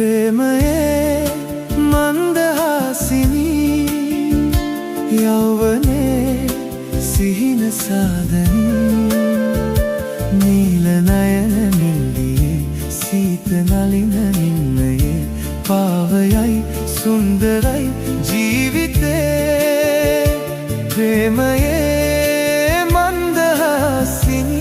ප්‍රේමයේ මන්දහාසිනී යෞවනේ සිහින සාදනී නීල නයන නිල්දියේ සීත නලින නින්නයේ පාවයයි සුන්දරයි ජීවිතේ ප්‍රේමයේ මන්දහාසිනී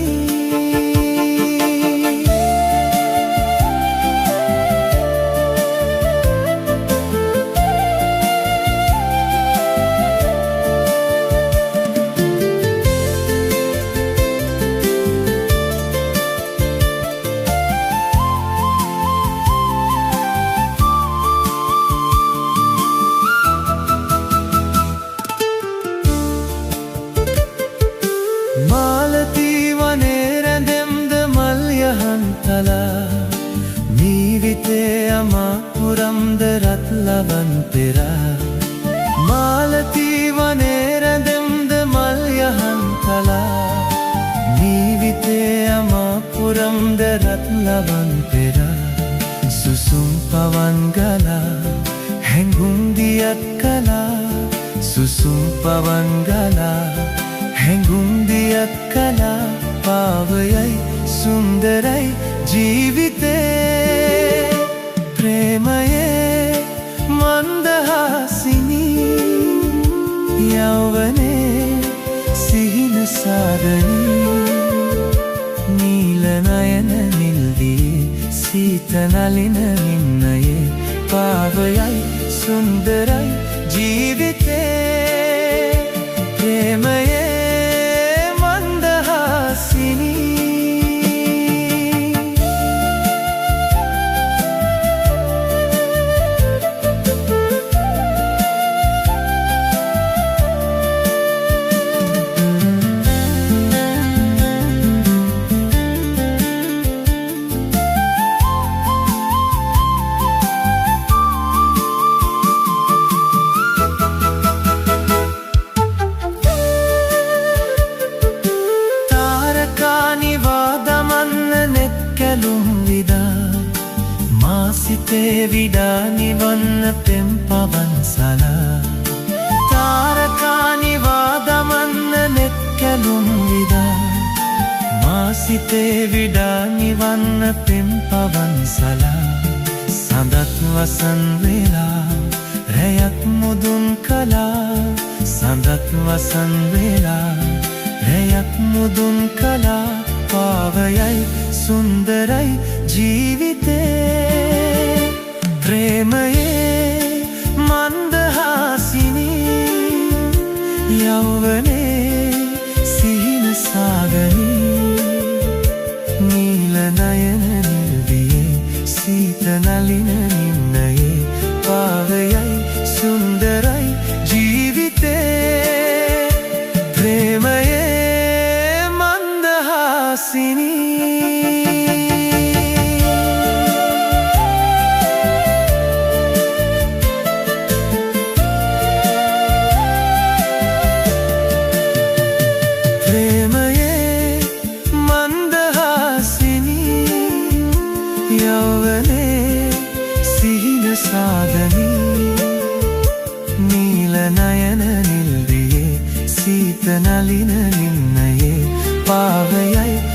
මාලතී වනේ රැඳෙම්ද මල් යහන් තලා ජීවිතේ අමාපුරම්ද රත් ලබන් පෙරා මාලතී වනේ රැඳෙම්ද මල් යහන් තලා ජීවිතේ අමාපුරම්ද රත් ලබන් පෙරා සුසුම් පවන් ගලා හැඟුම් දියත් කලා සුසුම් පවන් ගලා හැඟුම් දියත් කලා පාවයයි සුන්දරයි ජීවිතේ ප්‍රේමයේ මන්දහාසිනී යෞවනේ සිහින සාදනී නීල නයන නිල්දියේ සීත නලින නින්නයේ පාවයයි සුන්දරයි ජීවිතේ ප්‍රේමයේ සිතේ විඩා නිවන්න පෙම් පවන් සලා තාරකා නිවා දමන්න නෙත් කැලුම් විදා මා සිතේ විඩා නිවන්න පෙම් පවන් සලා සඳත් වසන් වෙලා රැයක් මුදුන් කලා සඳත් වසන් වෙලා රැයක් මුදුන් කලා පාවයයි සුන්දරයි ජීවිතේ ප්‍රේමයේ මන්දහාසිනී යෞවනේ සිහින සාදනී නීල නයන නිල්දියේ සීත නලින නින්නයේ පාවයයි සුන්දරයි ජීවිතේ ප්‍රේමයේ මන්දහාසිනී යෞවනේ සිහින සාදනී නීල නයන නිල්දියේ සීත නලින නින්නයේ පාවයයි